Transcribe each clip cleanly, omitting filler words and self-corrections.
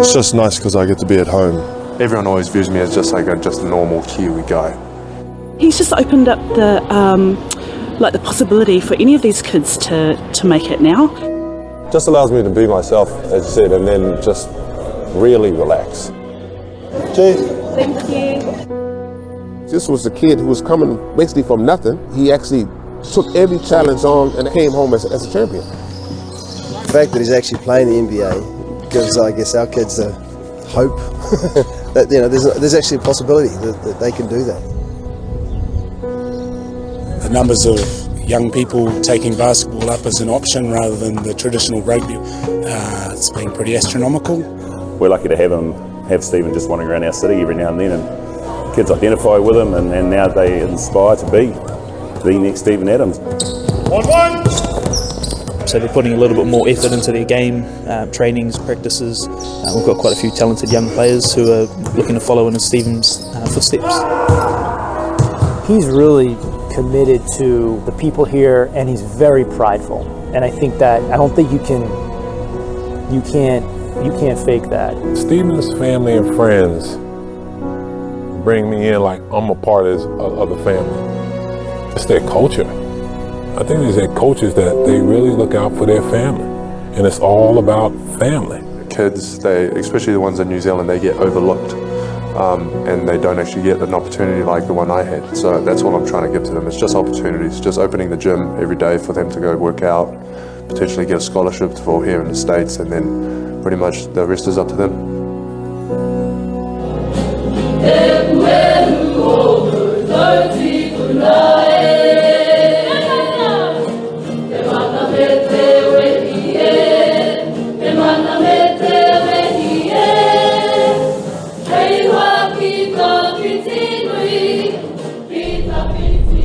It's just nice because I get to be at home. Everyone always views me as just a normal Kiwi guy. He's just opened up the possibility for any of these kids to make it now. Just allows me to be myself, as you said, and then just really relax. Cheers. Thank you. This was a kid who was coming basically from nothing. He actually took every challenge on and came home as a champion. The fact that he's actually playing the NBA gives, I guess, our kids the hope that there's actually a possibility that they can do that. The numbers of young people taking basketball up as an option rather than the traditional rugby, it's been pretty astronomical. We're lucky to have Stephen just wandering around our city every now and then, and kids identify with him, and now they inspire to be the next Stephen Adams. 1-1. So they're putting a little bit more effort into their game, trainings, practices. We've got quite a few talented young players who are looking to follow in Stephen's footsteps. He's really committed to the people here, and he's very prideful. And I think that I don't think you can't fake that. Stephen's family and friends bring me in like I'm a part of the family. It's their culture. I think it's their cultures that they really look out for their family, and it's all about family. Kids, especially the ones in New Zealand, they get overlooked. And they don't actually get an opportunity like the one I had. So that's all I'm trying to give to them. It's just opportunities, just opening the gym every day for them to go work out, potentially get a scholarship for here in the States, and then pretty much the rest is up to them.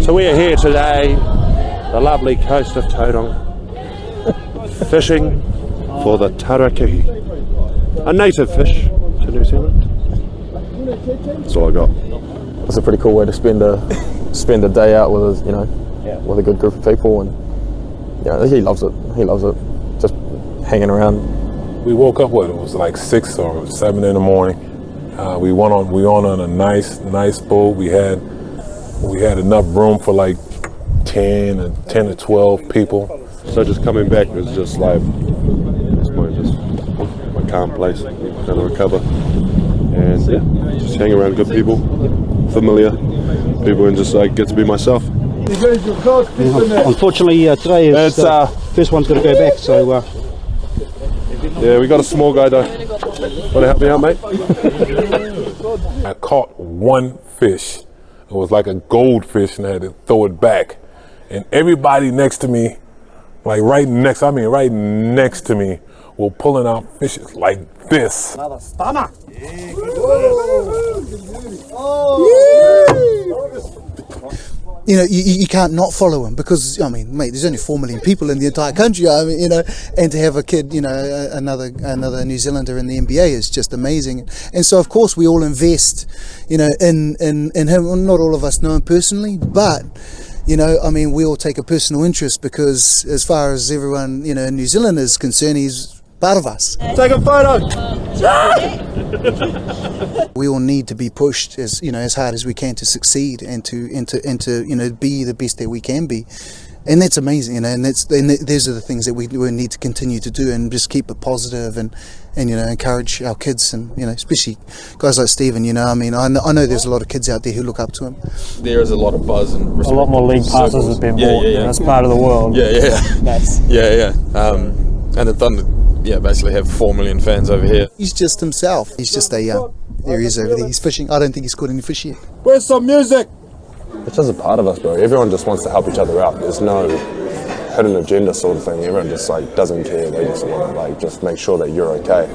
So we are here today, the lovely coast of Tauranga, fishing for the tarakiki, a native fish to New Zealand. That's all I got. It's a pretty cool way to spend a day out with with a good group of people, and he loves it. He loves it, just hanging around. We woke up it was like 6 or 7 in the morning. We went on a nice boat. We had enough room for like 10 to 12 people. So just coming back was just like, it's my calm place, kind of recover. And yeah, just hang around good people, familiar people, and just get to be myself. Unfortunately, today is first one's got to go back, so... Yeah, we got a small guy though. Want to help me out, mate? I caught one fish. It was like a goldfish, and I had to throw it back. And everybody next to me, right next to me, were pulling out fishes like this. Another stunner. You know, you can't not follow him because, I mean, mate, there's only 4 million people in the entire country. I mean, and to have a kid, another New Zealander in the NBA is just amazing. And so, of course, we all invest, in him. Well, not all of us know him personally, but, I mean, we all take a personal interest because as far as everyone, in New Zealand is concerned, he's part of us. Take a photo! We all need to be pushed as hard as we can to succeed and to be the best that we can be, and that's amazing. And those are the things that we need to continue to do, and just keep it positive and encourage our kids, and especially guys like Stephen. I mean, I know there's a lot of kids out there who look up to him. There is a lot of buzz and respect. A lot more league passes have been bought. Yeah. That's part of the world. Yeah. Nice. Yeah. And the Thunder, basically have 4 million fans over here. He's just himself. He's just there he is over there. He's fishing. I don't think he's caught any fish yet. Where's some music? It's just a part of us, bro. Everyone just wants to help each other out. There's no hidden agenda sort of thing. Everyone just doesn't care. They just want to just make sure that you're okay.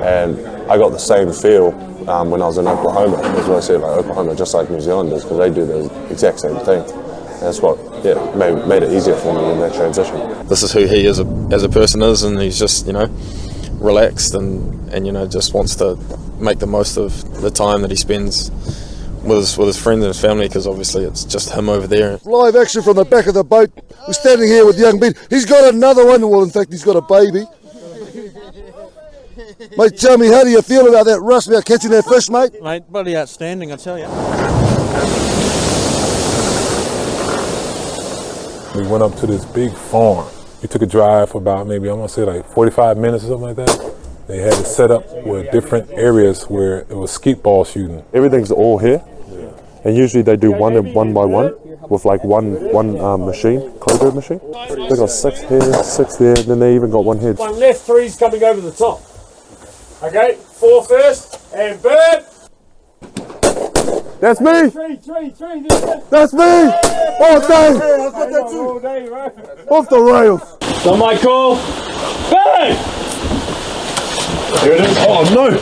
And I got the same feel when I was in Oklahoma. That's what I said about Oklahoma, just like New Zealanders, because they do the exact same thing. And that's what made it easier for me in that transition. This is who he is as a person is, and he's just relaxed and just wants to make the most of the time that he spends with his friends and his family, because obviously it's just him over there. Live action from the back of the boat. We're standing here with young Ben. He's got another one. Well, in fact, he's got a baby. Mate, tell me, how do you feel about that rush about catching that fish, mate? Mate, bloody outstanding, I tell you. We went up to this big farm. We took a drive for about maybe, I'm gonna say like 45 minutes or something like that. They had it set up with different areas where it was skeet ball shooting. Everything's all here, and usually they do one by one with like one machine, clover machine. They got 6 here, 6 there, and then they even got one here. One left, 3's coming over the top. Okay, 4 first, and bird. That's me! Three. That's me! All day! I've got that too. All day, right? Off the rails! So my call, bird! Here it is. Oh no!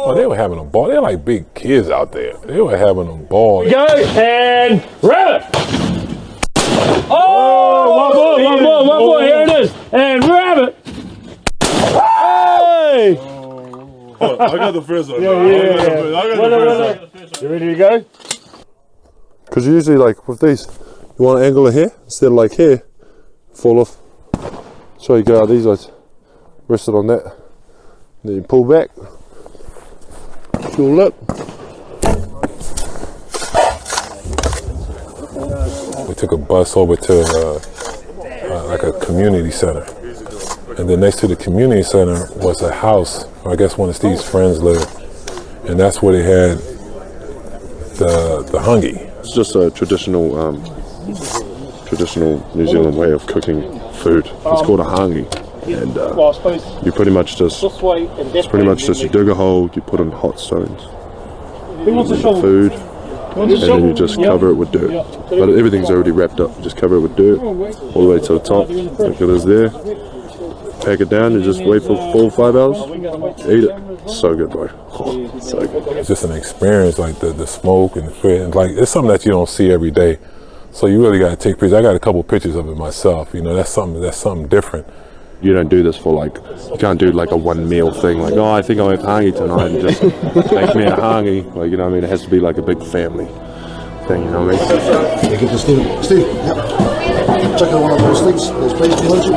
Oh, they were having a ball. They're like big kids out there. They were having a ball. Go and rabbit! Oh, one more. Here it is. And rabbit! Hey! Oh, I got the first one. Yeah. You ready to go? Because usually, like with these, you want to angle it here instead of like here, fall off. So you go out these ways, rest it on that, then you pull back, pull up. We took a bus over to like a community center. And then next to the community center was a house, or I guess one of Steve's friends lived. And that's where they had the hungy. It's just a traditional New Zealand way of cooking food. It's called a hangi. And you pretty much just, you dig a hole, you put on hot stones, food, and then you just cover it with dirt. But everything's already wrapped up. You just cover it with dirt all the way to the top, like it is there. Pack it down and just wait for 4 or 5 hours. Eat it. So good, bro. Oh, so good. It's just an experience, like the smoke and the food. And like, it's something that you don't see every day. So you really got to take pictures. I got a couple pictures of it myself. You know, that's something different. You don't do this for like, you can't do like a one meal thing. Like, oh, I think I'll have hangi tonight and just make me a hangi. Like, you know what I mean? It has to be like a big family thing, you know what I mean? Steve, check out one of those things. Those plates behind you.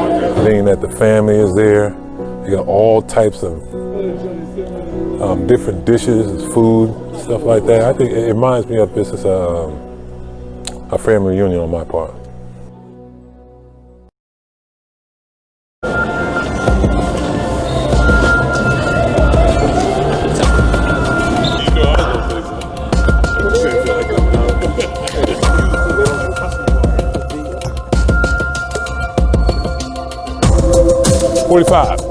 Being that the family is there, you got all types of different dishes, food, stuff like that. I think it reminds me of this as a family reunion on my part.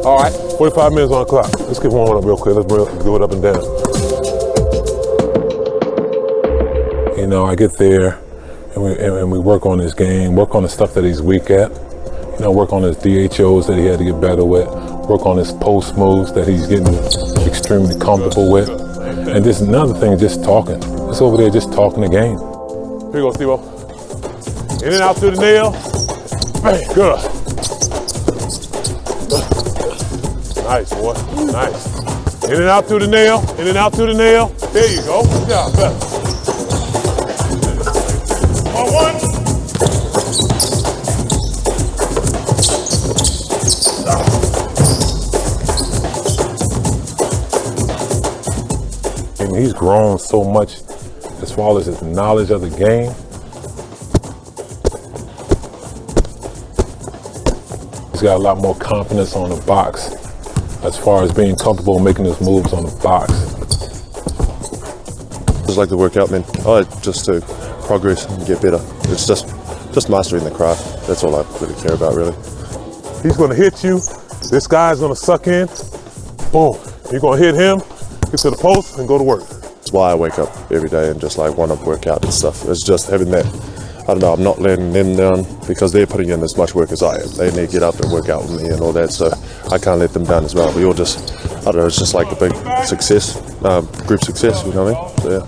All right. 45 minutes on the clock. Let's get warming up real quick. Let's do it up and down. You know, I get there and we work on his game, work on the stuff that he's weak at. You know, work on his DHOs that he had to get better with. Work on his post moves that he's getting extremely comfortable with. And just another thing, just talking. Just over there, just talking the game. Here you go, Steve-O. In and out through the nail. Bang, good. Nice, boy. Nice. In and out through the nail. In and out through the nail. There you go. Good job. Better. One. And he's grown so much as far as his knowledge of the game. He's got a lot more confidence on the box as far as being comfortable making his moves on the box. Just like to work out, man. I like just to progress and get better. It's just mastering the craft. That's all I really care about, really. He's gonna hit you. This guy's gonna suck in. Boom. You're gonna hit him, get to the post, and go to work. That's why I wake up every day and just like want to work out and stuff. It's just having that, I don't know, I'm not letting them down because they're putting in as much work as I am. They need to get up and work out with me and all that, so I can't let them down as well. We all just, I don't know, it's just like a big success, group success, you know what I mean? So yeah.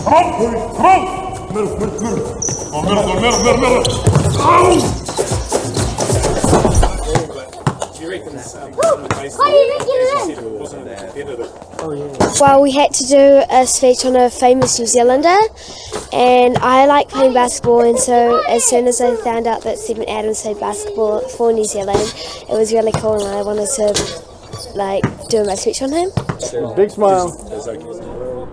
Come on! Middle. Middle. Well, we had to do a speech on a famous New Zealander, and I like playing basketball, and so as soon as I found out that Stephen Adams played basketball for New Zealand, it was really cool, and I wanted to do my speech on him. Big smile.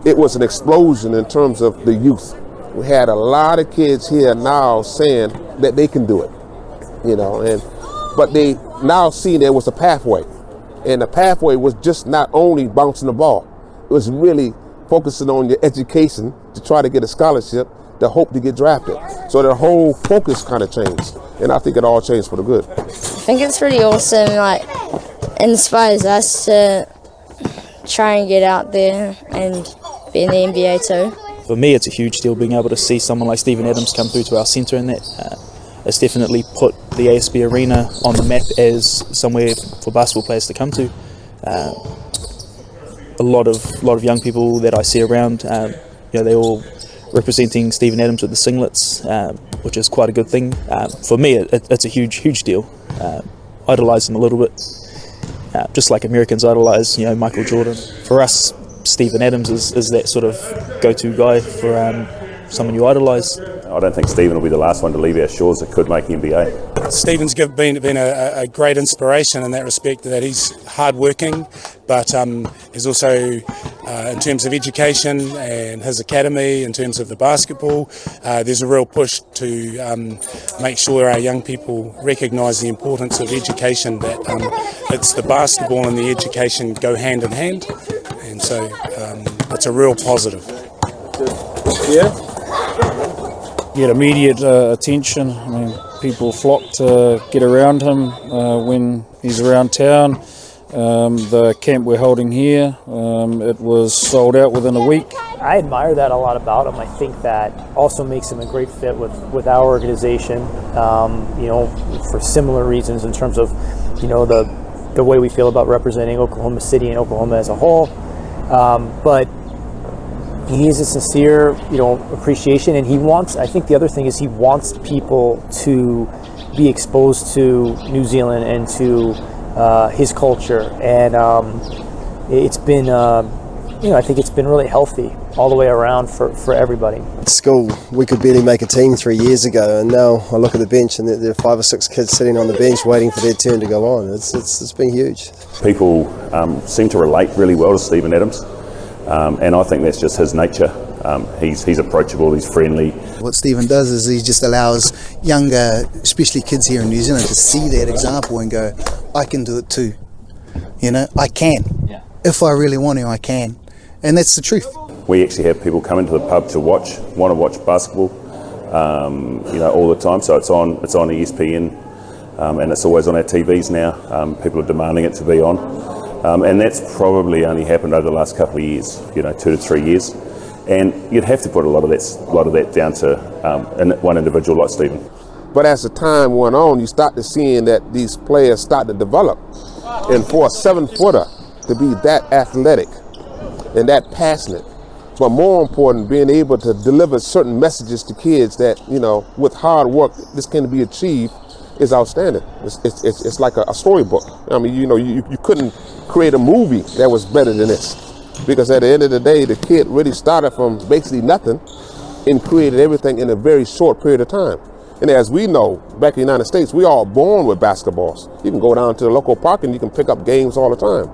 It was an explosion in terms of the youth. We had a lot of kids here now saying that they can do it, but they now see there was a pathway. And the pathway was just not only bouncing the ball, it was really focusing on your education to try to get a scholarship to hope to get drafted. So the whole focus kind of changed, and I think it all changed for the good. I think it's pretty awesome, inspires us to try and get out there and be in the NBA too. For me, it's a huge deal being able to see someone like Stephen Adams come through to our centre, and that it's definitely put the ASB arena on the map as somewhere for basketball players to come to. A lot of young people that I see around, they're all representing Stephen Adams with the singlets, which is quite a good thing. For me, it's a huge deal. Idolise him a little bit, just like Americans idolise, Michael Jordan. For us, Stephen Adams is that sort of go-to guy for someone you idolise. I don't think Stephen will be the last one to leave our shores that could make NBA. Stephen's been a great inspiration in that respect, that he's hard-working, but is also, in terms of education and his academy, in terms of the basketball, there's a real push to make sure our young people recognise the importance of education, that it's the basketball and the education go hand in hand, and so it's a real positive. Yeah. Get immediate attention. I mean, people flock to get around him when he's around town. The camp we're holding here, it was sold out within a week. I admire that a lot about him. I think that also makes him a great fit with our organization, for similar reasons in terms of, the way we feel about representing Oklahoma City and Oklahoma as a whole. But he has a sincere, appreciation, and I think the other thing is he wants people to be exposed to New Zealand and to his culture, and it's been, I think it's been really healthy all the way around for everybody. At school, we could barely make a team 3 years ago, and now I look at the bench and there are 5 or 6 kids sitting on the bench waiting for their turn to go on. It's been huge. People seem to relate really well to Stephen Adams. And I think that's just his nature. He's approachable, he's friendly. What Stephen does is he just allows younger, especially kids here in New Zealand, to see that example and go, I can do it too. I can. Yeah. If I really want to, I can. And that's the truth. We actually have people come into the pub to want to watch basketball, all the time. So it's on ESPN, and it's always on our TVs now. People are demanding it to be on. And that's probably only happened over the last couple of years, 2 to 3 years. And you'd have to put a lot of that down to one individual like Stephen. But as the time went on, you start to seeing that these players start to develop. And for a 7-footer to be that athletic and that passionate, but more important, being able to deliver certain messages to kids that, with hard work, this can be achieved, is outstanding. It's like a storybook. I mean, you couldn't create a movie that was better than this, because at the end of the day, the kid really started from basically nothing and created everything in a very short period of time. And as we know, back in the United States, we all born with basketballs. You can go down to the local park and you can pick up games all the time.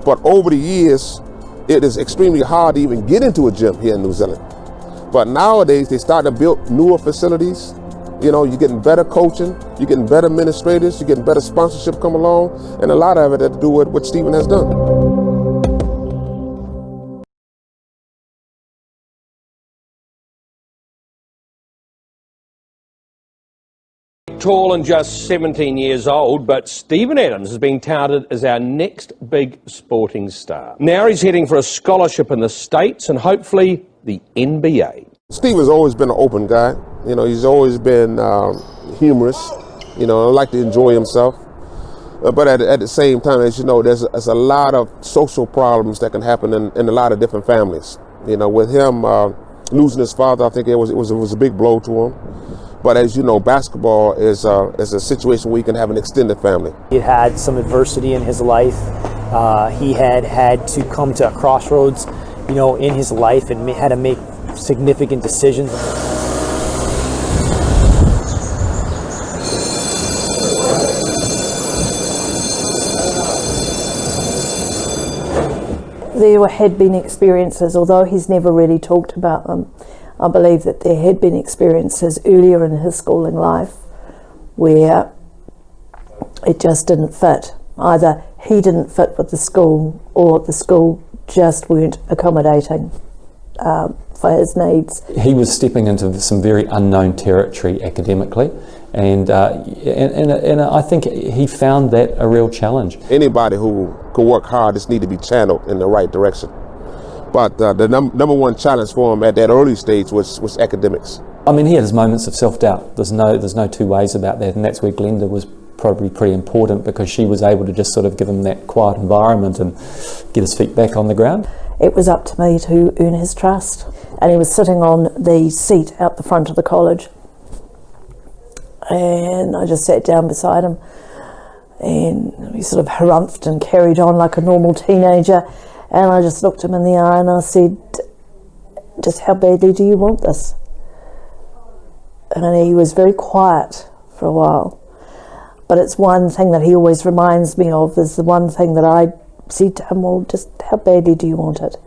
But over the years, it is extremely hard to even get into a gym here in New Zealand. But nowadays, they start to build newer facilities. You're getting better coaching, you're getting better administrators, you're getting better sponsorship come along, and a lot of it had to do with what Stephen has done. Tall and just 17 years old, but Stephen Adams is being touted as our next big sporting star. Now he's heading for a scholarship in the States and hopefully the NBA. Stephen's always been an open guy. He's always been humorous. Like to enjoy himself. But at the same time, as you know, there's a lot of social problems that can happen in a lot of different families. With him losing his father, I think it was a big blow to him. But as you know, basketball is a situation where you can have an extended family. He had some adversity in his life. He had to come to a crossroads, in his life, and had to make significant decisions. There had been experiences, although he's never really talked about them. I believe that there had been experiences earlier in his schooling life where it just didn't fit. Either he didn't fit with the school, or the school just weren't accommodating for his needs. He was stepping into some very unknown territory academically, and I think he found that a real challenge. Anybody who could work hard just need to be channeled in the right direction. But the number one challenge for him at that early stage was academics. I mean, he had his moments of self-doubt. There's no two ways about that, and that's where Glenda was probably pretty important, because she was able to just sort of give him that quiet environment and get his feet back on the ground. It was up to me to earn his trust, and he was sitting on the seat out the front of the college, and I just sat down beside him, and he sort of harumphed and carried on like a normal teenager, and I just looked him in the eye and I said, just how badly do you want this? And he was very quiet for a while. But it's one thing that he always reminds me of, is the one thing that I said to him, well, just how badly do you want it?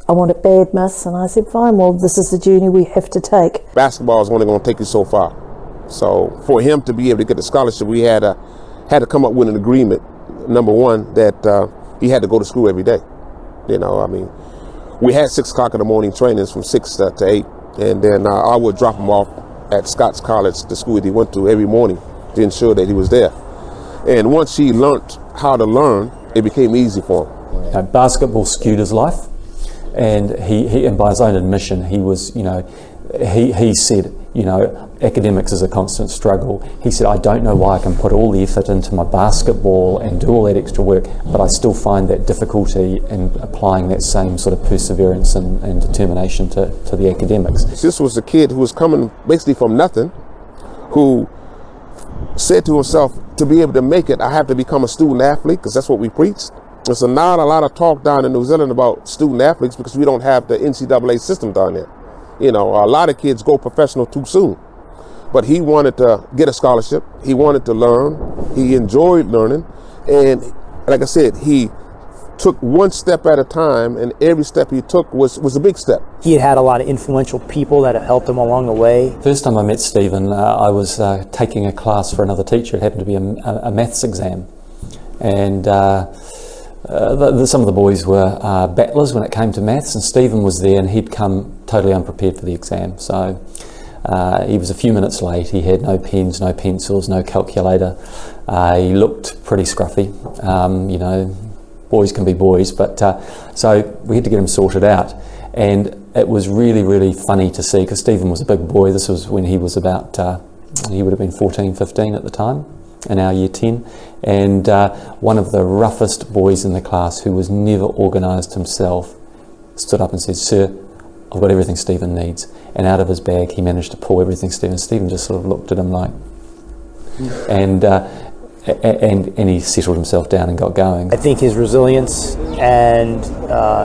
I want it bad, miss. And I said, fine, well, this is the journey we have to take. Basketball is only going to take you so far. So for him to be able to get the scholarship, we had to come up with an agreement, number one, that he had to go to school every day. I mean, we had 6 o'clock in the morning trainings from 6 to 8, and then I would drop him off at Scott's College, the school that he went to, every morning to ensure that he was there. And once he learned how to learn, it became easy for him. Basketball skewed his life, and and by his own admission, he was, he said, academics is a constant struggle. He said, I don't know why I can put all the effort into my basketball and do all that extra work, but I still find that difficulty in applying that same sort of perseverance and determination to the academics. This was a kid who was coming basically from nothing, who said to himself, to be able to make it, I have to become a student athlete, because that's what we preached. There's not a lot of talk down in New Zealand about student athletes, because we don't have the NCAA system down there. A lot of kids go professional too soon. But he wanted to get a scholarship. He wanted to learn. He enjoyed learning. And like I said, he took one step at a time, and every step he took was a big step. He had a lot of influential people that have helped him along the way. First time I met Stephen, I was taking a class for another teacher. It happened to be a maths exam. And some of the boys were battlers when it came to maths, and Stephen was there, and he'd come totally unprepared for the exam. So he was a few minutes late. He had no pens, no pencils, no calculator. He looked pretty scruffy. Boys can be boys, but so we had to get him sorted out. And it was really, really funny to see, because Stephen was a big boy. This was when he was about, he would have been 14, 15 at the time, in our year 10. And one of the roughest boys in the class, who was never organised himself, stood up and said, "Sir, I've got everything Stephen needs." And out of his bag, he managed to pull everything Stephen. Stephen just sort of looked at him like, and he settled himself down and got going. I think his resilience and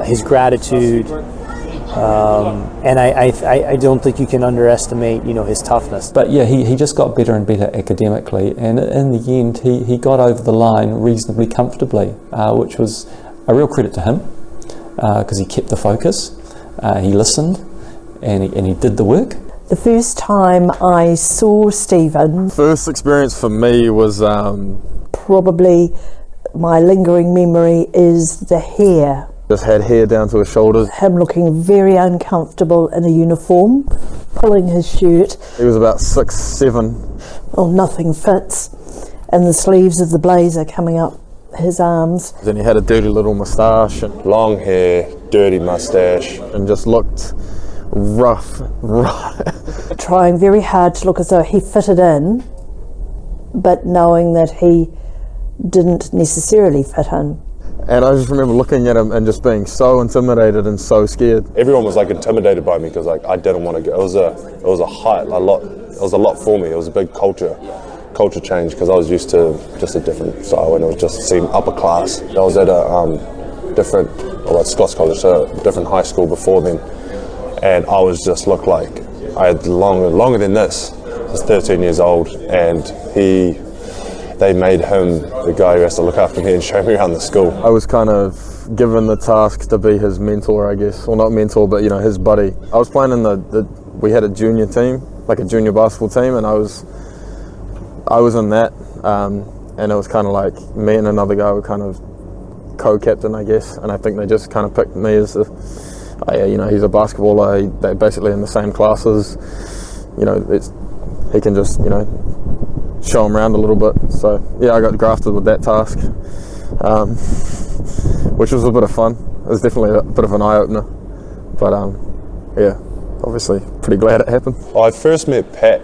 his gratitude, and I don't think you can underestimate, his toughness. But yeah, he just got better and better academically, and in the end, he got over the line reasonably comfortably, which was a real credit to him, because he kept the focus, he listened, and he did the work. The first time I saw Stephen... First experience for me was... probably my lingering memory is the hair. Just had hair down to his shoulders. Him looking very uncomfortable in a uniform, pulling his shirt. He was about 6'7". Oh, nothing fits. And the sleeves of the blazer coming up his arms. Then he had a dirty little moustache. And long hair, dirty moustache. And just looked rough. Trying very hard to look as though he fitted in, but knowing that he didn't necessarily fit in. And I just remember looking at him and just being so intimidated and so scared. Everyone was like intimidated by me because like I didn't want to go. It was a lot. It was a lot for me. It was a big culture change because I was used to just a different style and it was just seemed upper class. I was at a at Scots College, so a different high school before then, and I was just looked like I had longer than this. I was 13 years old, and they made him the guy who has to look after me and show me around the school. I was kind of given the task to be his mentor, I guess. Well, not mentor, but his buddy. I was playing in we had a junior team, like a junior basketball team, and I was in that, and it was kind of like me and another guy were kind of co-captain, I guess, and I think they just kind of picked me as he's a basketballer, they're basically in the same classes, he can just, show him around a little bit. So yeah, I got grafted with that task, which was a bit of fun. It was definitely a bit of an eye-opener, but yeah, obviously pretty glad it happened. I first met Pat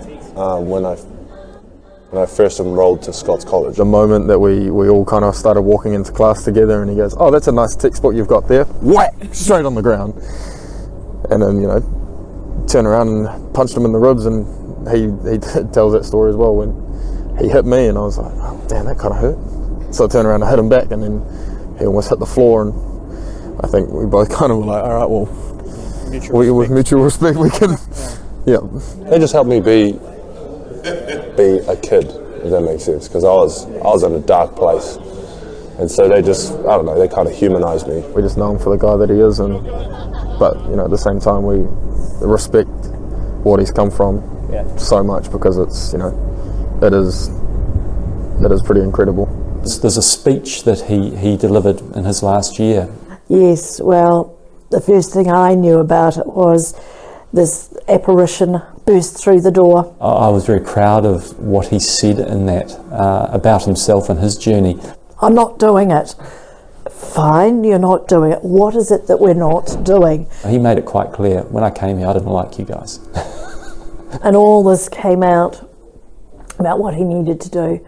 when I first enrolled to Scots College. The moment that we all kind of started walking into class together, and he goes, "Oh, that's a nice textbook you've got there." Whack! Straight on the ground. And then, turn around and punched him in the ribs, and he tells that story as well when he hit me, and I was like, "Oh, damn, that kind of hurt." So I turned around and hit him back, and then he almost hit the floor, and I think we both kind of were like, "All right, well, with mutual respect, we can." Yeah. They just helped me be a kid, if that makes sense, because I was in a dark place, and so they just, I don't know, they kind of humanized me. We just know him for the guy that he is, but at the same time we respect what he's come from so much, because it's it is pretty incredible. There's a speech that he delivered in his last year. Yes, well, the first thing I knew about it was this apparition burst through the door. I was very proud of what he said in that about himself and his journey. I'm not doing it. Fine, you're not doing it. What is it that we're not doing? He made it quite clear, when I came here, I didn't like you guys. And all this came out about what he needed to do.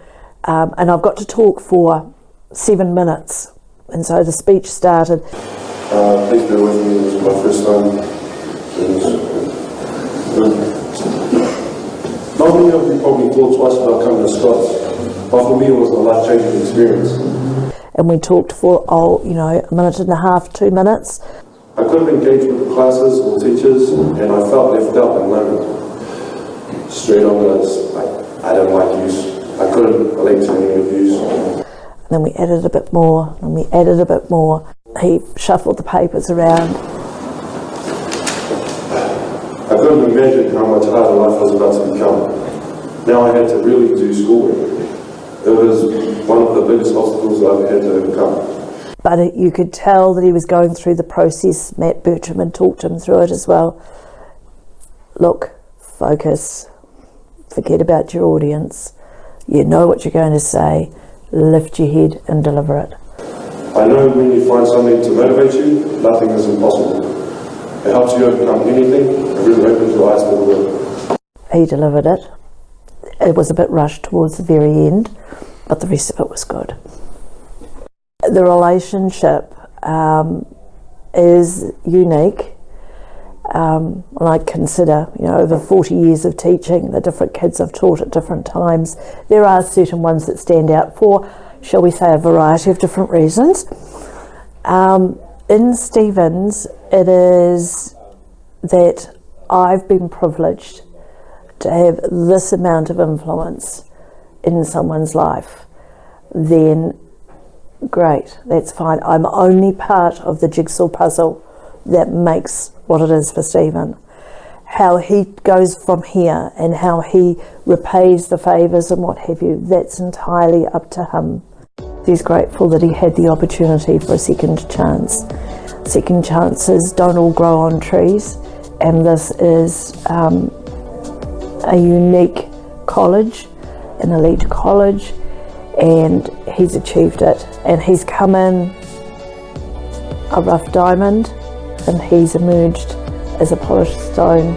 And I've got to talk for 7 minutes. And so the speech started. Please bear with me, this is my first time. Not many of you probably thought twice about coming to Scots, but for me it was a life-changing experience. And we talked for, a minute and a half, 2 minutes. I couldn't engage with the classes or teachers, and I felt left out and lonely. Straight on, I don't like yous. I couldn't relate to any of yous. And then we added a bit more, and we added a bit more. He shuffled the papers around. I couldn't imagine how much harder life was about to become. Now I had to really do schoolwork. It was one of the biggest obstacles I've had to overcome. But you could tell that he was going through the process. Matt Bertram had talked him through it as well. Look, focus, forget about your audience. You know what you're going to say, lift your head and deliver it. I know when you find something to motivate you, nothing is impossible. It helps you overcome anything, it really opens your eyes to the world. He delivered it. It was a bit rushed towards the very end, but the rest of it was good. The relationship is unique. And I consider, over 40 years of teaching, the different kids I've taught at different times, there are certain ones that stand out for, shall we say, a variety of different reasons. In Stevens, it is that I've been privileged to have this amount of influence in someone's life. Then great, that's fine. I'm only part of the jigsaw puzzle that makes what it is for Stephen. How he goes from here and how he repays the favours and what have you, that's entirely up to him. He's grateful that he had the opportunity for a second chance. Second chances don't all grow on trees, and this is a unique college, an elite college, and he's achieved it. And he's come in a rough diamond, and he's emerged as a polished stone.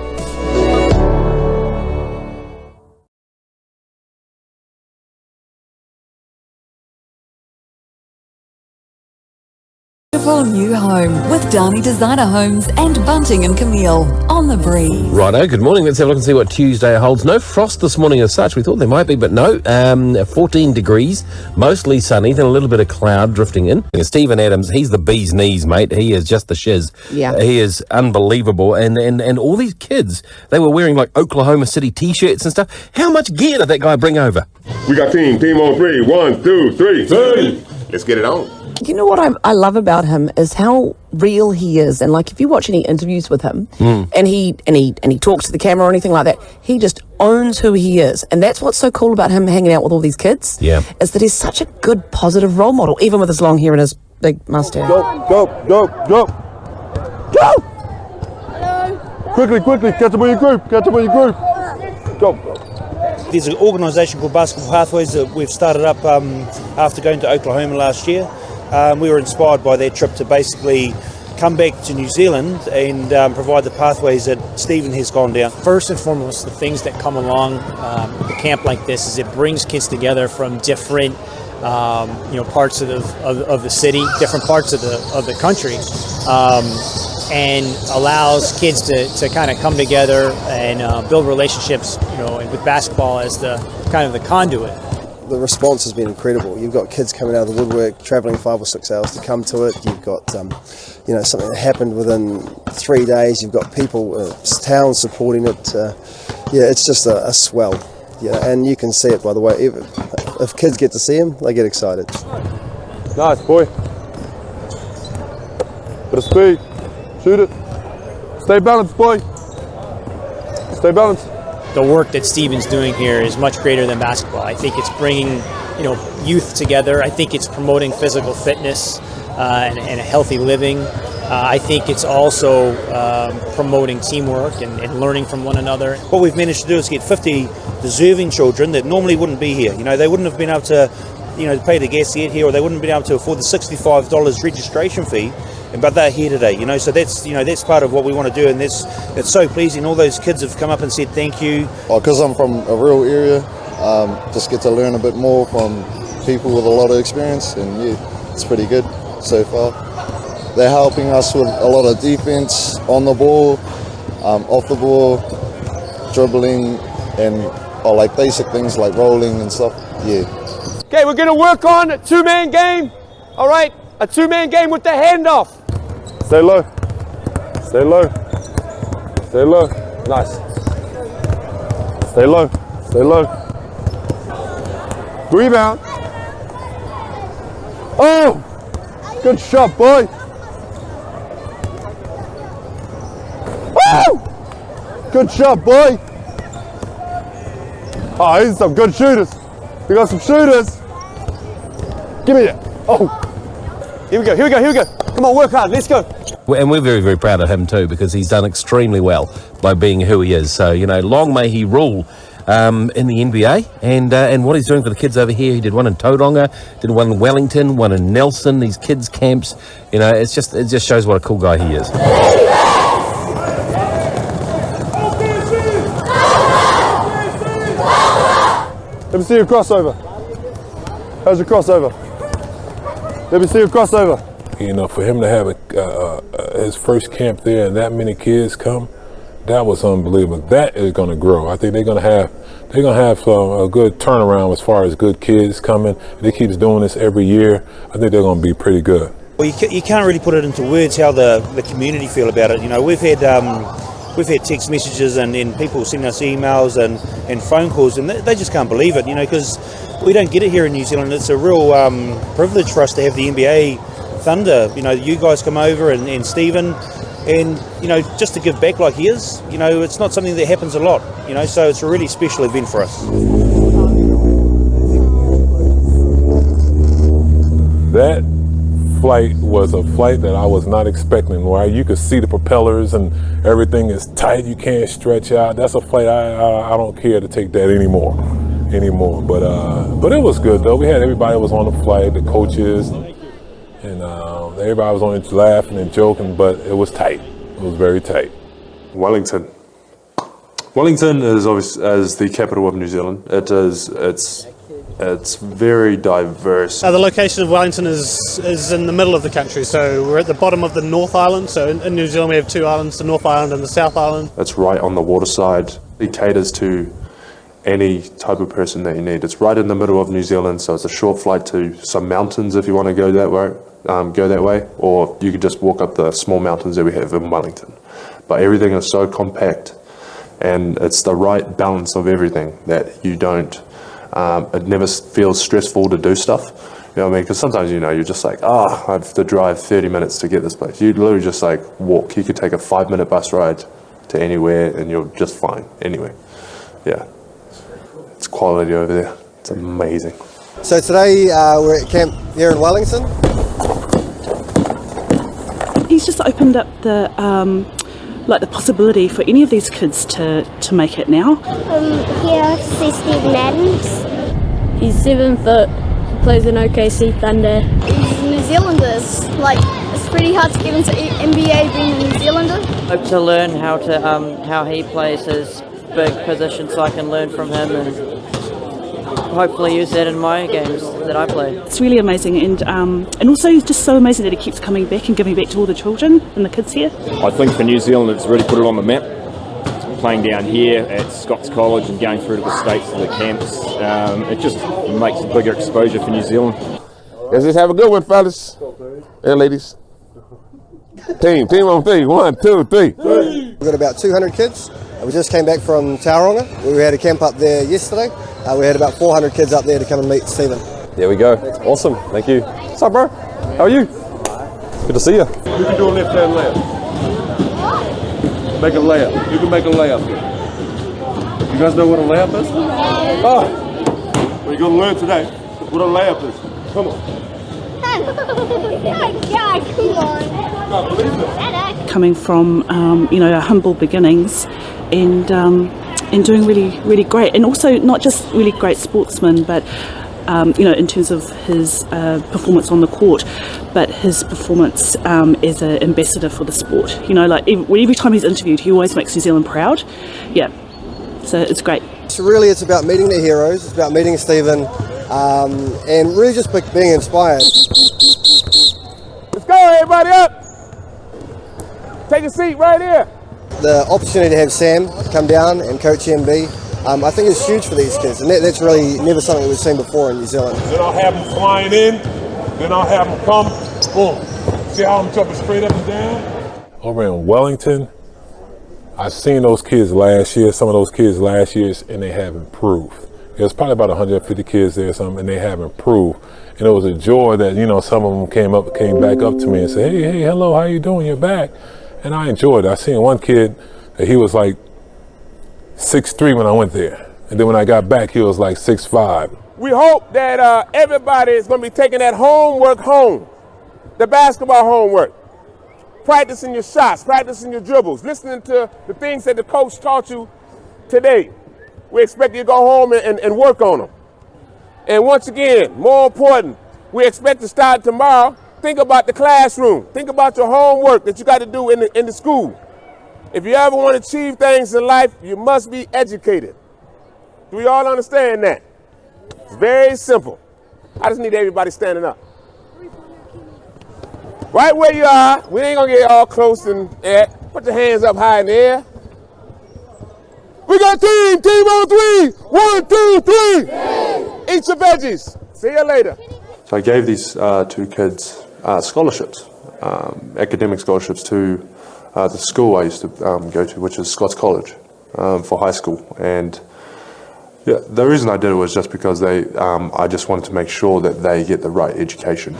beautiful new home with Darney Designer Homes and Bunting and Camille on the breeze. Righto, good morning. Let's have a look and see what Tuesday holds. No frost this morning as such. We thought there might be, but no. 14 degrees, mostly sunny, then a little bit of cloud drifting in. Stephen Adams, he's the bee's knees, mate. He is just the shiz. Yeah. He is unbelievable. And all these kids, they were wearing like Oklahoma City T-shirts and stuff. How much gear did that guy bring over? We got team on 3. 1, 2, 3. Hey. Let's get it on. You know what I love about him is how real he is, and like if you watch any interviews with him, and he talks to the camera or anything like that, he just owns who he is, and that's what's so cool about him hanging out with all these kids. Yeah, is that he's such a good, positive role model, even with his long hair and his big mustache. Go! Hello. Quickly, catch up on your group. Go. There's an organisation called Basketball Pathways that we've started up after going to Oklahoma last year. We were inspired by their trip to basically come back to New Zealand and provide the pathways that Stephen has gone down. First and foremost, the things that come along with a camp like this is it brings kids together from different parts of the city, different parts of the country, and allows kids to kind of come together and build relationships, with basketball as the kind of the conduit. The response has been incredible. You've got kids coming out of the woodwork, travelling 5 or 6 hours to come to it. You've got, something that happened within 3 days. You've got people, towns supporting it. It's just a swell. Yeah, and you can see it by the way. If kids get to see him, they get excited. Nice, boy. Bit of speed. Shoot it. Stay balanced, boy. Stay balanced. The work that Stephen's doing here is much greater than basketball. I think it's bringing, youth together. I think it's promoting physical fitness and a healthy living. I think it's also promoting teamwork and learning from one another. What we've managed to do is get 50 deserving children that normally wouldn't be here. They wouldn't have been able to, pay the gas to get here, or they wouldn't have been able to afford the $65 registration fee. But they're here today, so that's part of what we want to do, and it's so pleasing. All those kids have come up and said thank you. Because I'm from a rural area, just get to learn a bit more from people with a lot of experience, and it's pretty good so far. They're helping us with a lot of defense on the ball, off the ball, dribbling, and like basic things like rolling and stuff. Yeah. Okay, we're going to work on a 2-man game. All right, a 2-man game with the handoff. Stay low. Stay low. Stay low. Nice. Stay low. Stay low. Rebound. Oh! Good shot, boy. Woo! Good shot, boy. Oh, these are some good shooters. We got some shooters. Give me that. Oh. Here we go. Come on, work hard, let's go. And we're very, very proud of him too, because he's done extremely well by being who he is. So, long may he rule in the NBA. And what he's doing for the kids over here, he did one in Tauranga, did one in Wellington, one in Nelson, these kids' camps. It just shows what a cool guy he is. Let me see your crossover. How's your crossover? Let me see your crossover. For him to have his first camp there and that many kids come, that was unbelievable. That is going to grow. I think they're going to have a good turnaround as far as good kids coming. If they keep doing this every year, I think they're going to be pretty good. Well, you can't really put it into words how the community feel about it. We've had text messages and people sending us emails and phone calls, and they just can't believe it, because we don't get it here in New Zealand. It's a real privilege for us to have the NBA Thunder. You guys come over and Stephen, and just to give back like he is. It's not something that happens a lot. So it's a really special event for us. That flight was a flight that I was not expecting, where you could see the propellers and everything is tight, you can't stretch out. That's a flight I don't care to take that anymore. But it was good though. We had everybody was on the flight, the coaches, and everybody was on it laughing and joking, but it was tight. It was very tight. Wellington is obviously as the capital of New Zealand. It's It's very diverse. The location of Wellington is in the middle of the country, so we're at the bottom of the North Island. So in New Zealand we have two islands, the North Island and the South Island. It's right on the water side. It caters to any type of person that you need. It's right in the middle of New Zealand, so it's a short flight to some mountains if you want to go that way, or you could just walk up the small mountains that we have in Wellington. But everything is so compact, and it's the right balance of everything that you don't. It never feels stressful to do stuff. You know what I mean? Because sometimes, you know, you're just like, I have to drive 30 minutes to get this place. You literally just like walk. You could take a 5-minute bus ride to anywhere and you're just fine anyway. Yeah. It's quality over there. It's amazing. So today we're at camp here in Wellington. He's just opened up the the possibility for any of these kids to make it now. Here, see Stephen Adams. He's 7 foot, plays in OKC Thunder. He's New Zealanders. Like, it's pretty hard to get into NBA being a New Zealander. Hope to learn how he plays his big position so I can learn from him and hopefully use that in my games that I play. It's really amazing, and also it's just so amazing that he keeps coming back and giving back to all the children and the kids here. I think for New Zealand it's really put it on the map. Playing down here at Scots College and going through to the States to the camps, it just makes a bigger exposure for New Zealand. Let's just have a good one, fellas and ladies. Team on three. 1, 2, 3. We've got about 200 kids. We just came back from Tauranga. We had a camp up there yesterday. We had about 400 kids up there to come and meet Stephen. There we go. Awesome. Thank you. What's up, bro? How are you? Good to see you. You can do a left hand layup. Make a layup. You can make a layup here. You guys know what a layup is? Oh, well, you're going to learn today what a layup is. Come on. Coming from our humble beginnings and doing really great, and also not just really great sportsman, but in terms of his performance on the court, but his performance as an ambassador for the sport. Every time he's interviewed, he always makes New Zealand proud. Yeah, so it's great. So really, it's about meeting the heroes. It's about meeting Stephen, and really just being inspired. Let's go, everybody up. Take a seat right here. The opportunity to have Sam come down and coach MB, I think is huge for these kids, and that's really never something we've seen before in New Zealand. Then I'll have them flying in, then I'll have them come, boom. See how I'm jumping straight up and down? Over in Wellington, I've seen those kids last year, some of those kids last year, and they have improved. There's probably about 150 kids there or something, and they have improved. And it was a joy that, some of them came back up to me and said, hey, hello, how you doing? You're back. And I enjoyed it. I seen one kid that he was like 6'3" when I went there. And then when I got back, he was like 6'5". We hope that everybody is going to be taking that homework home, the basketball homework, practicing your shots, practicing your dribbles, listening to the things that the coach taught you today. We expect you to go home and work on them. And once again, more important, we expect to start tomorrow. Think about the classroom. Think about your homework that you got to do in the school. If you ever want to achieve things in life, you must be educated. Do we all understand that? It's very simple. I just need everybody standing up. Right where you are, we ain't gonna get all close and put your hands up high in the air. We got team on three. 1, 2, 3. Eat your veggies. See you later. So I gave these 2 kids scholarships, academic scholarships to the school I used to go to, which is Scots College, for high school. And yeah, the reason I did it was just because I just wanted to make sure that they get the right education.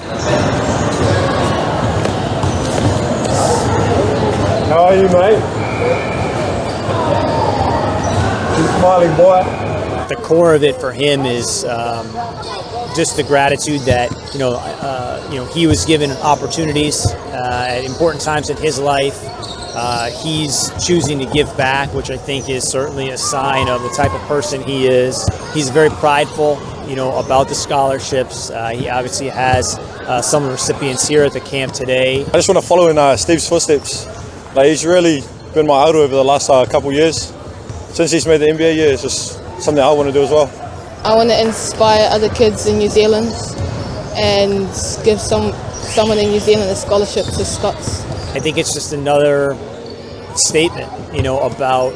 How are you, mate? You smiling boy? The core of it for him is just the gratitude that he was given opportunities at important times in his life. He's choosing to give back, which I think is certainly a sign of the type of person he is. He's very prideful, about the scholarships. He obviously has some recipients here at the camp today. I just want to follow in Steve's footsteps. He's really been my idol over the last couple of years. Since he's made the NBA year, it's just something I want to do as well. I want to inspire other kids in New Zealand and give someone in New Zealand a scholarship to Scots. I think it's just another statement, about,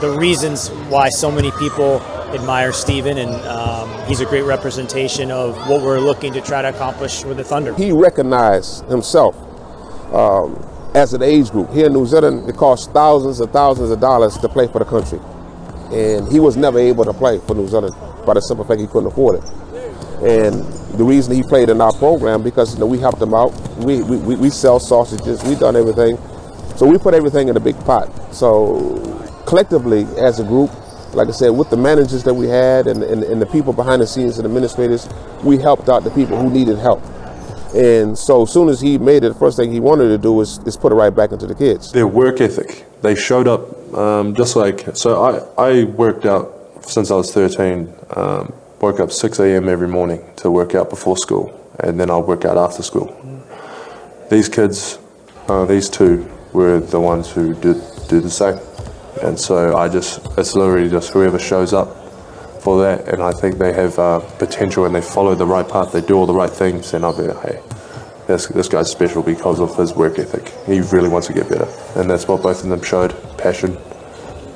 the reasons why so many people admire Stephen, and he's a great representation of what we're looking to try to accomplish with the Thunder. He recognized himself as an age group. Here in New Zealand, it costs thousands of dollars to play for the country. And he was never able to play for New Zealand by the simple fact he couldn't afford it. And the reason he played in our program, because we helped him out. We sell sausages, we done everything. So we put everything in a big pot. So collectively as a group, like I said, with the managers that we had and the people behind the scenes and administrators, we helped out the people who needed help. And so as soon as he made it, the first thing he wanted to do was put it right back into the kids. Their work ethic, they showed up I worked out since I was 13, woke up 6 a.m. every morning to work out before school, and then I'll work out after school. These kids, these two were the ones who do the same. And so it's literally just whoever shows up for that, and I think they have potential and they follow the right path, they do all the right things, and I'll be like, hey, this guy's special because of his work ethic. He really wants to get better, and that's what both of them showed, passion,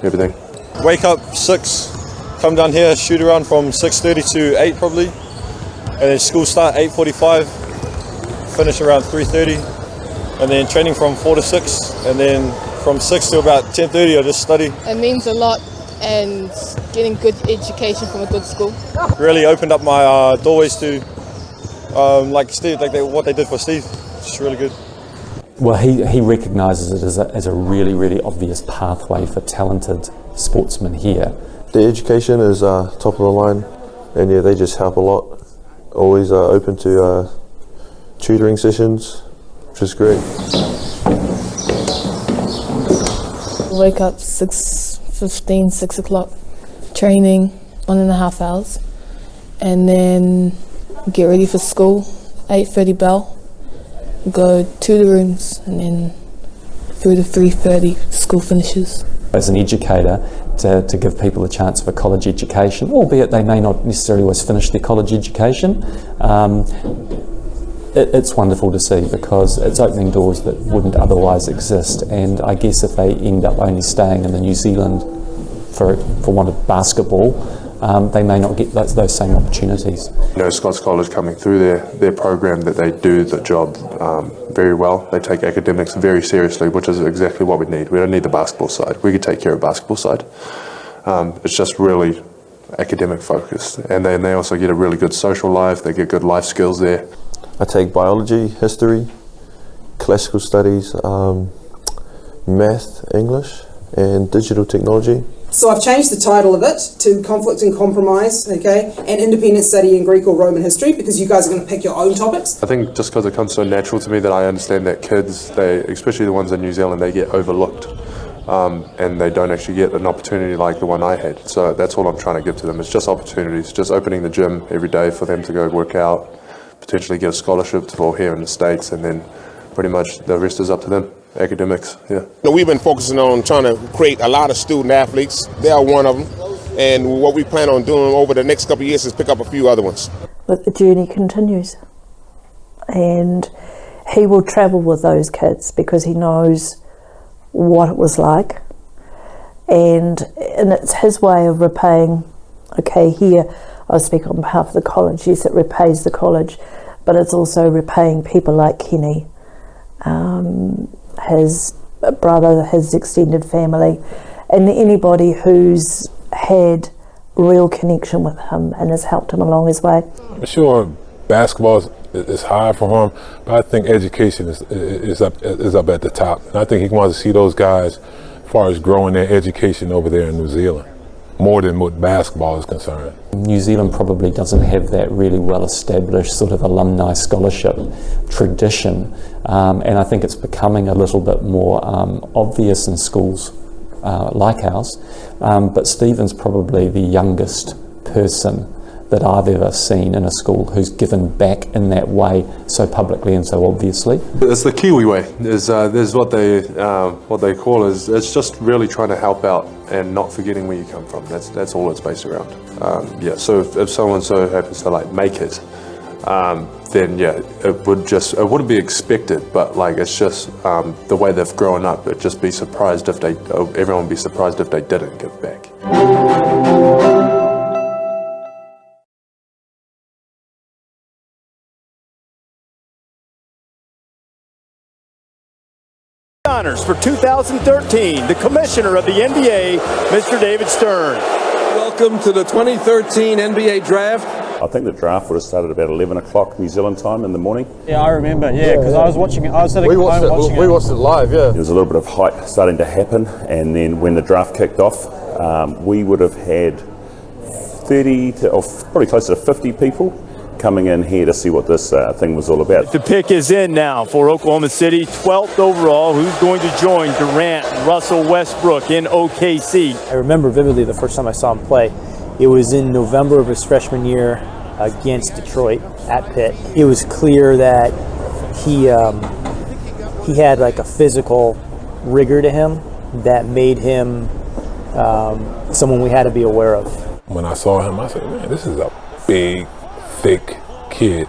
everything. Wake up 6, come down here, shoot around from 6:30 to 8 probably, and then school start 8:45, finish around 3:30, and then training from 4 to 6, and then from 6 to about 10:30 I just study. It means a lot, and getting good education from a good school. Really opened up my doorways to like Steve, what they did for Steve. It's really good. Well, he recognises it as a really, really obvious pathway for talented sportsmen here. The education is top of the line, and yeah, they just help a lot. Always open to tutoring sessions, which is great. Wake up 6:15, 6 o'clock, training 1.5 hours, and then get ready for school, 8:30 bell, go to the rooms, and then through to 3:30 school finishes. As an educator, to give people a chance of a college education, albeit they may not necessarily always finish their college education, it's wonderful to see, because it's opening doors that wouldn't otherwise exist. And I guess if they end up only staying in the New Zealand for want of basketball, they may not get those same opportunities. Scots College coming through their program, that they do the job very well. They take academics very seriously, which is exactly what we need. We don't need the basketball side. We could take care of basketball side. It's just really academic focused. And then they also get a really good social life. They get good life skills there. I take biology, history, classical studies, math, English, and digital technology. So I've changed the title of it to Conflict and Compromise, okay, and Independent Study in Greek or Roman History, because you guys are going to pick your own topics. I think just because it comes so natural to me that I understand that kids, especially the ones in New Zealand, they get overlooked. And they don't actually get an opportunity like the one I had. So that's all I'm trying to give to them. It's just opportunities, just opening the gym every day for them to go work out, potentially get a scholarship for here in the States, and then pretty much the rest is up to them. Academics, yeah. We've been focusing on trying to create a lot of student athletes. They are one of them. And what we plan on doing over the next couple of years is pick up a few other ones. But the journey continues. And he will travel with those kids because he knows what it was like. And it's his way of repaying, okay, here I speak on behalf of the college, yes, it repays the college, but it's also repaying people like Kenny, his brother, his extended family, and anybody who's had real connection with him and has helped him along his way. Sure, basketball is hard for him, but I think education is up at the top. And I think he wants to see those guys as far as growing their education over there in New Zealand, more than what basketball is concerned. New Zealand probably doesn't have that really well-established sort of alumni scholarship tradition, and I think it's becoming a little bit more obvious in schools like ours, but Stephen's probably the youngest person that I've ever seen in a school who's given back in that way so publicly and so obviously. It's the Kiwi way. There's what they call is it's just really trying to help out and not forgetting where you come from. That's all it's based around. Yeah. So if someone so happens to like make it, then yeah, it wouldn't be expected. But like it's just the way they've grown up. It'd just be surprised if everyone would be surprised if they didn't give back. Honors for 2013, the commissioner of the NBA, Mr. David Stern. Welcome to the 2013 NBA Draft. I think the draft would have started about 11 o'clock New Zealand time in the morning. Yeah, I remember, because I was watching it. I was sitting at home watching it. We watched it live, yeah. There was a little bit of hype starting to happen, and then when the draft kicked off, we would have had 30 to, or probably closer to 50 people coming in here to see what this thing was all about. The pick is in now for Oklahoma City, 12th overall. Who's going to join Durant, Russell Westbrook in OKC? I remember vividly the first time I saw him play. It was in November of his freshman year against Detroit at Pitt. It was clear that he had like a physical rigor to him that made him someone we had to be aware of. When I saw him, I said, man, this is a big, thick kid,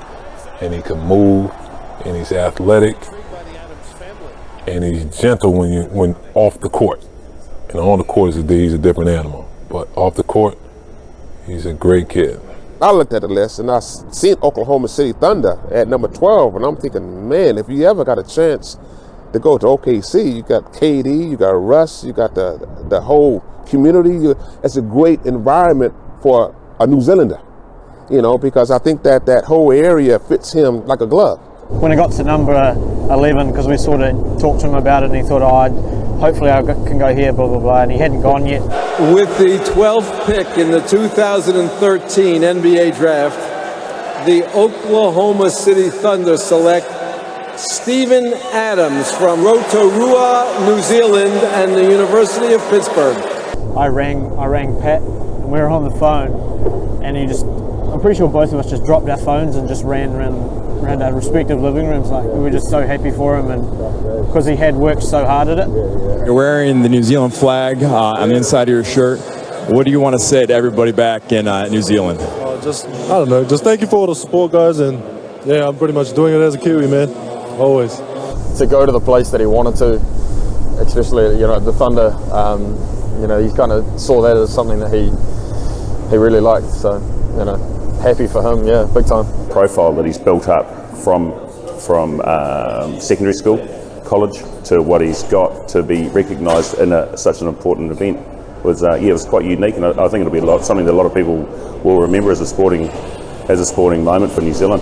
and he can move, and he's athletic, and he's gentle when off the court. And on the court he's a different animal, but off the court, he's a great kid. I looked at the list and I seen Oklahoma City Thunder at number 12, and I'm thinking, man, if you ever got a chance to go to OKC, you got KD, you got Russ, you got the whole community. It's a great environment for a New Zealander. You know, because I think that whole area fits him like a glove. When I got to number 11, because we sort of talked to him about it, and he thought, hopefully I can go here, blah, blah, blah, and he hadn't gone yet. With the 12th pick in the 2013 NBA Draft, the Oklahoma City Thunder select Steven Adams from Rotorua, New Zealand, and the University of Pittsburgh. I rang Pat, and we were on the phone, and I'm pretty sure both of us just dropped our phones and just ran around our respective living rooms. Like, we were just so happy for him, and because he had worked so hard at it. You're wearing the New Zealand flag on the inside of your shirt. What do you want to say to everybody back in New Zealand? Just thank you for all the support, guys, and yeah, I'm pretty much doing it as a Kiwi, man, always. To go to the place that he wanted to, especially, the Thunder, he kind of saw that as something that he really liked, so, happy for him, yeah, big time. Profile that he's built up from secondary school, college, to what he's got to be recognised in such an important event was quite unique, and I think it'll be something that a lot of people will remember as a sporting moment for New Zealand.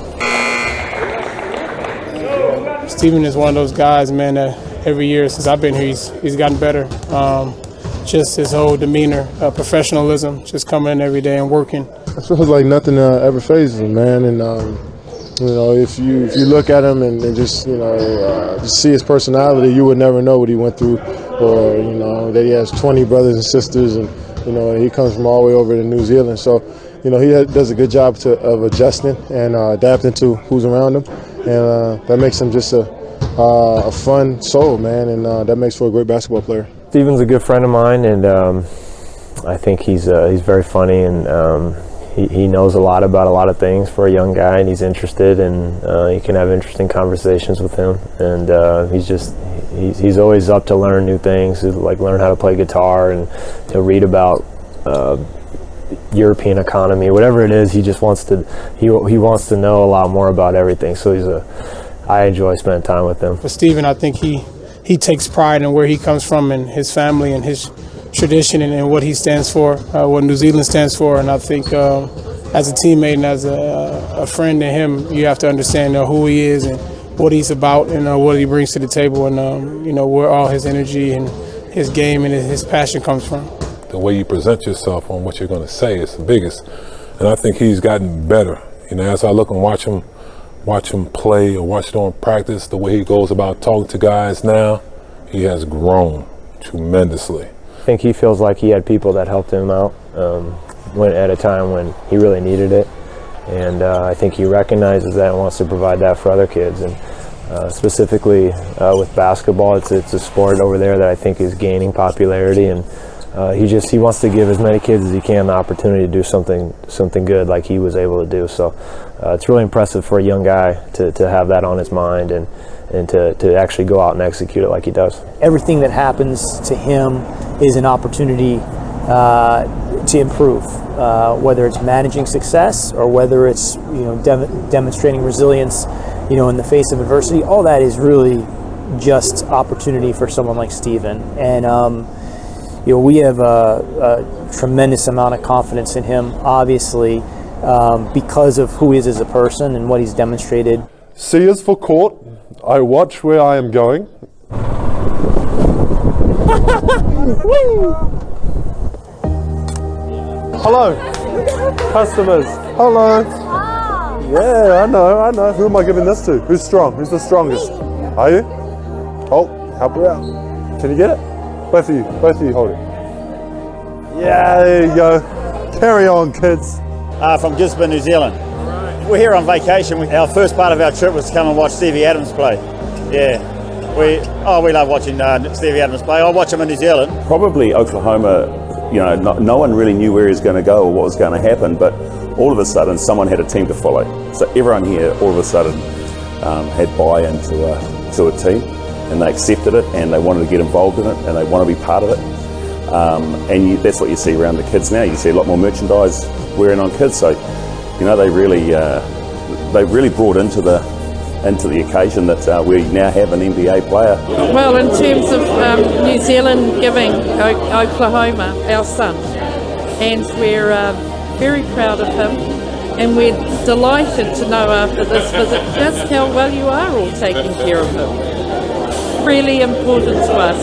Steven is one of those guys, man, that every year since I've been here, he's gotten better. Just his whole demeanor, professionalism, just coming in every day and working. It feels like nothing ever phases him, man. And if you look at him and just just see his personality, you would never know what he went through, or that he has 20 brothers and sisters, and he comes from all the way over to New Zealand. So he does a good job of adjusting and adapting to who's around him, and that makes him just a fun soul, man, and that makes for a great basketball player. Steven's a good friend of mine, and I think he's very funny, and he knows a lot about a lot of things for a young guy, and he's interested, and you can have interesting conversations with him, and he's always up to learn new things, like learn how to play guitar, and he'll read about European economy, whatever it is. He just wants to he wants to know a lot more about everything. So I enjoy spending time with him. For Steven, I think he takes pride in where he comes from and his family and his tradition and what he stands for, what New Zealand stands for. And I think as a teammate and as a friend to him, you have to understand who he is and what he's about and what he brings to the table, and where all his energy and his game and his passion comes from. The way you present yourself on what you're going to say is the biggest, and I think he's gotten better. As I look and watch him play or watch it on practice, the way he goes about talking to guys now, he has grown tremendously. I think he feels like he had people that helped him out went at a time when he really needed it. And I think he recognizes that and wants to provide that for other kids. And specifically with basketball, it's a sport over there that I think is gaining popularity, and he wants to give as many kids as he can the opportunity to do something good like he was able to do. So it's really impressive for a young guy to have that on his mind and to actually go out and execute it like he does. Everything that happens to him is an opportunity to improve, whether it's managing success or whether it's demonstrating resilience, in the face of adversity. All that is really just opportunity for someone like Steven. And we have a tremendous amount of confidence in him, obviously, because of who he is as a person and what he's demonstrated. C is for court. I watch where I am going. Hello, customers. Hello. Yeah, I know. Who am I giving this to? Who's strong? Who's the strongest? Are you? Oh, help her out. Can you get it? Both of you hold it. Yeah, there you go. Carry on, kids. From Gisborne, New Zealand. We're here on vacation. Our first part of our trip was to come and watch Stevie Adams play. Yeah, we love watching Stevie Adams play. I watch him in New Zealand. Probably Oklahoma, no one really knew where he was going to go or what was going to happen, but all of a sudden someone had a team to follow. So everyone here all of a sudden had buy-in to a team, and they accepted it, and they wanted to get involved in it, and they want to be part of it. That's what you see around the kids now. You see a lot more merchandise wearing on kids. So they really brought into the occasion that we now have an NBA player. Well, in terms of New Zealand giving Oklahoma our son, and we're very proud of him, and we're delighted to know after this visit just how well you are all taking care of him. Really important to us.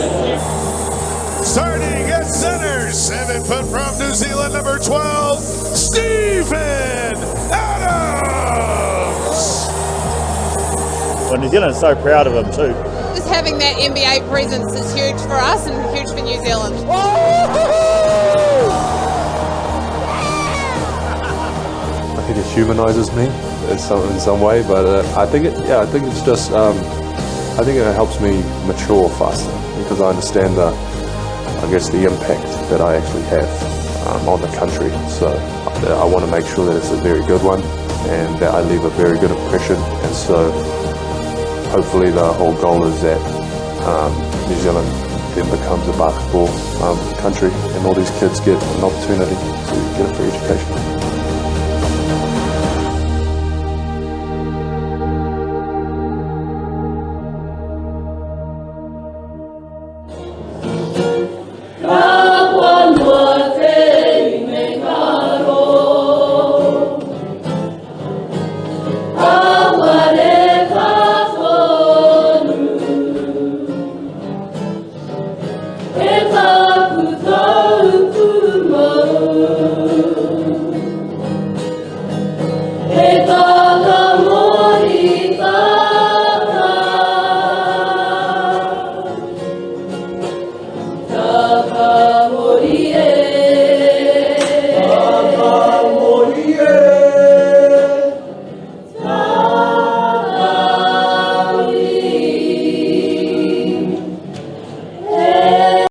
Starting at center, 7 foot from New Zealand, number 12, Steven Adams. Well, New Zealand is so proud of him too. Just having that NBA presence is huge for us and huge for New Zealand. I think it humanizes me in some way, but I think it helps me mature faster because I understand the impact that I actually have on the country. So I want to make sure that it's a very good one and that I leave a very good impression. And so hopefully the whole goal is that New Zealand then becomes a basketball country and all these kids get an opportunity to get a free education.